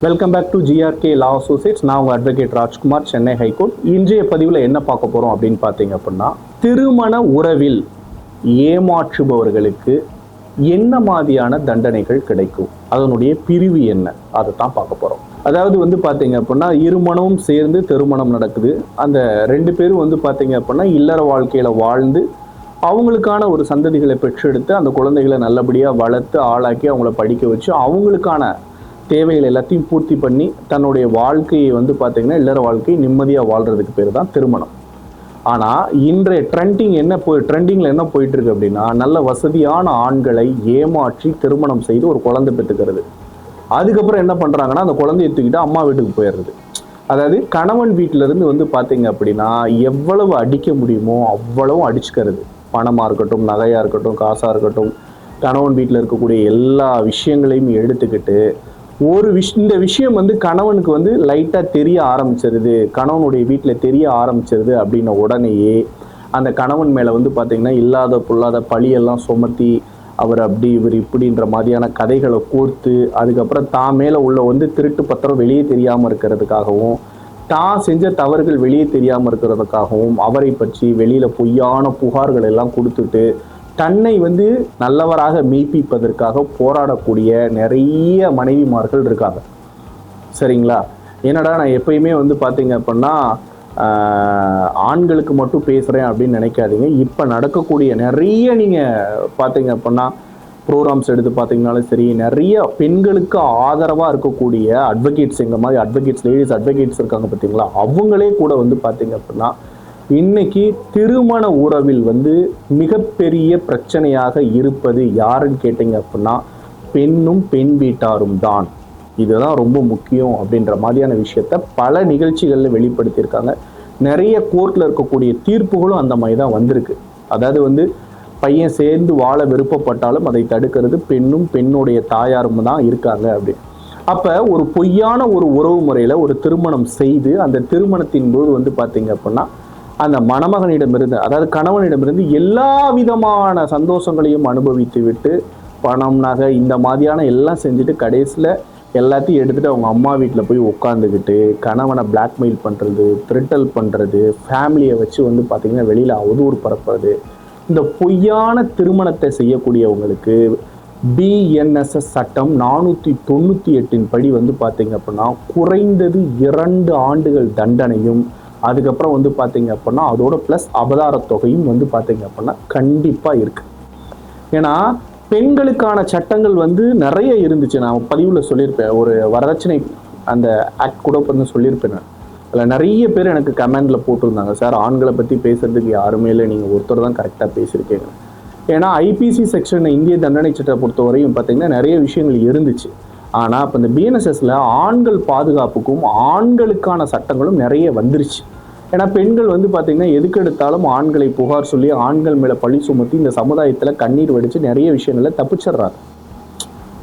Welcome back to GRK law associates. நான் உங்கள் advocate Rajkumar, Chennai high court. இன்றைய பதிவில் என்ன பார்க்க போகிறோம் அப்படின்னு பார்த்தீங்க அப்படின்னா, திருமண உறவில் ஏமாற்றுபவர்களுக்கு என்ன மாதிரியான தண்டனைகள் கிடைக்கும், அதனுடைய பிரிவு என்ன, அதை தான் பார்க்க போகிறோம். அதாவது பார்த்தீங்க அப்படின்னா, இருமணமும் சேர்ந்து திருமணம் நடக்குது. அந்த ரெண்டு பேரும் பார்த்தீங்க அப்படின்னா இல்லற வாழ்க்கையில் வாழ்ந்து அவங்களுக்கான ஒரு சந்ததிகளை பெற்றெடுத்து அந்த குழந்தைகளை நல்லபடியாக வளர்த்து ஆளாக்கி அவங்கள படிக்க வச்சு அவங்களுக்கான தேவைகள் எல்லாத்தையும் பூர்த்தி பண்ணி தன்னுடைய வாழ்க்கையை பார்த்தீங்கன்னா இல்லற வாழ்க்கையை நிம்மதியாக வாழ்கிறதுக்கு பேர் தான் திருமணம். ஆனால் இன்றைய ட்ரெண்டிங்கில் என்ன போயிட்டுருக்கு அப்படின்னா, நல்ல வசதியான ஆண்களை ஏமாற்றி திருமணம் செய்து ஒரு குழந்தை பெற்றுக்கிறது. அதுக்கப்புறம் என்ன பண்ணுறாங்கன்னா, அந்த குழந்தையை தூக்கிட்டு அம்மா வீட்டுக்கு போயிடுறது. அதாவது கணவன் வீட்டிலேருந்து பார்த்தீங்க அப்படின்னா எவ்வளவு அடிக்க முடியுமோ அவ்வளவும் அடிச்சுக்கிறது. பணமாக இருக்கட்டும், நகையாக இருக்கட்டும், காசாக இருக்கட்டும், கணவன் வீட்டில் இருக்கக்கூடிய எல்லா விஷயங்களையும் எடுத்துக்கிட்டு இந்த விஷயம் கணவனுக்கு லைட்டாக தெரிய ஆரம்பிச்சிருது, கணவனுடைய வீட்டில் தெரிய ஆரம்பிச்சிருது அப்படின்ன உடனேயே அந்த கணவன் மேலே பார்த்தீங்கன்னா இல்லாத பொல்லாத பழியெல்லாம் சுமத்தி அவர் அப்படி இவர் இப்படின்ற மாதிரியான கதைகளை கோர்த்து அதுக்கப்புறம் தான் மேலே உள்ள திருட்டு பத்திரம் வெளியே தெரியாமல் இருக்கிறதுக்காகவும் தான் செஞ்ச தவறுகள் வெளியே தெரியாமல் இருக்கிறதுக்காகவும் அவரை பற்றி வெளியில் பொய்யான புகார்கள் எல்லாம் கொடுத்துட்டு தன்னை நல்லவராக மெய்ப்பிப்பதற்காக போராடக்கூடிய நிறைய மனைவிமார்கள் இருக்காங்க. சரிங்களா? என்னடா நான் எப்பயுமே பார்த்தீங்க அப்படின்னா ஆண்களுக்கு மட்டும் பேசுகிறேன் அப்படின்னு நினைக்காதீங்க. இப்போ நடக்கக்கூடிய நிறைய நீங்கள் பார்த்தீங்க அப்படின்னா ப்ரோக்ராம்ஸ் எடுத்து பார்த்தீங்கனாலும் சரி, நிறைய பெண்களுக்கு ஆதரவாக இருக்கக்கூடிய அட்வொகேட்ஸ், எங்கள் மாதிரி அட்வொகேட்ஸ், லேடிஸ் அட்வொகேட்ஸ் இருக்காங்க பார்த்தீங்களா, அவங்களே கூட பார்த்தீங்க அப்படின்னா இன்னைக்கு திருமண உறவில் மிகப்பெரிய பிரச்சனையாக இருப்பது யாருன்னு கேட்டீங்க அப்படின்னா பெண்ணும் பெண் வீட்டாரும் தான். இதுதான் ரொம்ப முக்கியம் அப்படின்ற மாதிரியான விஷயத்த பல நிகழ்ச்சிகளில் வெளிப்படுத்தியிருக்காங்க. நிறைய கோர்ட்டில் இருக்கக்கூடிய தீர்ப்புகளும் அந்த மாதிரி தான் வந்திருக்கு. அதாவது பையன் சேர்ந்து வாழ விருப்பப்பட்டாலும் அதை தடுக்கிறது பெண்ணும் பெண்ணுடைய தாயாரும் தான் இருக்காங்க அப்படி. அப்போ ஒரு பொய்யான ஒரு உறவு முறையில் ஒரு திருமணம் செய்து அந்த திருமணத்தின் போது பார்த்தீங்க அப்படின்னா அந்த மணமகனிடமிருந்து, அதாவது கணவனிடமிருந்து எல்லா விதமான சந்தோஷங்களையும் அனுபவித்து விட்டு பணம் நகை இந்த மாதிரியான எல்லாம் செஞ்சுட்டு கடைசியில் எல்லாத்தையும் எடுத்துகிட்டு அவங்க அம்மா வீட்டில் போய் உட்காந்துக்கிட்டு கணவனை பிளாக்மெயில் பண்ணுறது, த்ரெட்டல் பண்ணுறது, ஃபேமிலியை வச்சு பார்த்திங்கன்னா வெளியில் அவதூறு பரப்புறது, இந்த பொய்யான திருமணத்தை செய்யக்கூடியவங்களுக்கு BNSS சட்டம் 498 படி பார்த்திங்க அப்படின்னா குறைந்தது 2 ஆண்டுகள் தண்டனையும் அதுக்கப்புறம் பார்த்தீங்க அப்படின்னா அதோட ப்ளஸ் அபதார தொகையும் பார்த்தீங்க அப்படின்னா கண்டிப்பாக இருக்குது. ஏன்னா பெண்களுக்கான சட்டங்கள் நிறைய இருந்துச்சு. நான் பதிவில் சொல்லியிருப்பேன், ஒரு வரதட்சணை அந்த ஆக்ட் கூட சொல்லியிருப்பேன். அதில் நிறைய பேர் எனக்கு கமெண்டில் போட்டிருந்தாங்க, சார் ஆண்களை பற்றி பேசுகிறதுக்கு யாருமே இல்லை, நீங்கள் ஒருத்தர் தான் கரெக்டாக பேசியிருக்கீங்க. ஏன்னா IPC செக்ஷன் இந்திய தண்டனை சட்டத்தை பொறுத்தவரையும் பார்த்தீங்கன்னா நிறைய விஷயங்கள் இருந்துச்சு. ஆனால் இப்போ இந்த BNSSல ஆண்கள் பாதுகாப்புக்கும் ஆண்களுக்கான சட்டங்களும் நிறைய வந்துருச்சு. ஏன்னா பெண்கள் பார்த்தீங்கன்னா எதுக்கு எடுத்தாலும் ஆண்களை புகார் சொல்லி ஆண்கள் மேலே பழி சுமத்தி இந்த சமுதாயத்தில் கண்ணீர் வடித்து நிறைய விஷயங்களில் தப்பிச்சிடுறாங்க.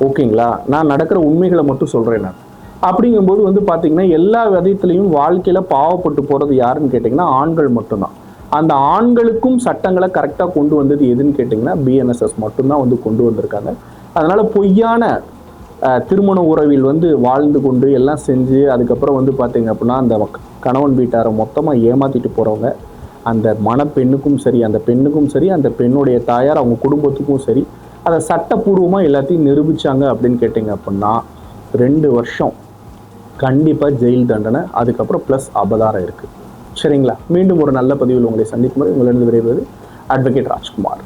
ஓகேங்களா? நான் நடக்கிற உண்மைகளை மட்டும் சொல்கிறேன். நான் அப்படிங்கும்போது பார்த்தீங்கன்னா எல்லா விதத்துலையும் வாழ்க்கையில் பாவப்பட்டு போகிறது யாருன்னு கேட்டிங்கன்னா ஆண்கள் மட்டும்தான். அந்த ஆண்களுக்கும் சட்டங்களை கரெக்டாக கொண்டு வந்தது எதுன்னு கேட்டிங்கன்னா BNSS மட்டும்தான் கொண்டு வந்திருக்காங்க. அதனால் பொய்யான திருமண உறவில் வாழ்ந்து கொண்டு எல்லாம் செஞ்சு அதுக்கப்புறம் பார்த்தீங்க அப்படின்னா அந்த கணவன் வீட்டாரை மொத்தமாக ஏமாற்றிட்டு போகிறவங்க அந்த மணப்பெண்ணுக்கும் சரி, அந்த பெண்ணுக்கும் சரி, அந்த பெண்ணுடைய தாயார் அவங்க குடும்பத்துக்கும் சரி, அதை சட்டப்பூர்வமாக எல்லாத்தையும் நிரூபித்தாங்க அப்படின்னு கேட்டிங்க அப்படின்னா 2 வருஷம் கண்டிப்பாக ஜெயில் தண்டனை, அதுக்கப்புறம் ப்ளஸ் அபதாரம் இருக்குது. சரிங்களா? மீண்டும் ஒரு நல்ல பதிவில் உங்களை சந்திக்கும் வரை உங்களிடம் விரைவது அட்வொகேட் ராஜ்குமார்.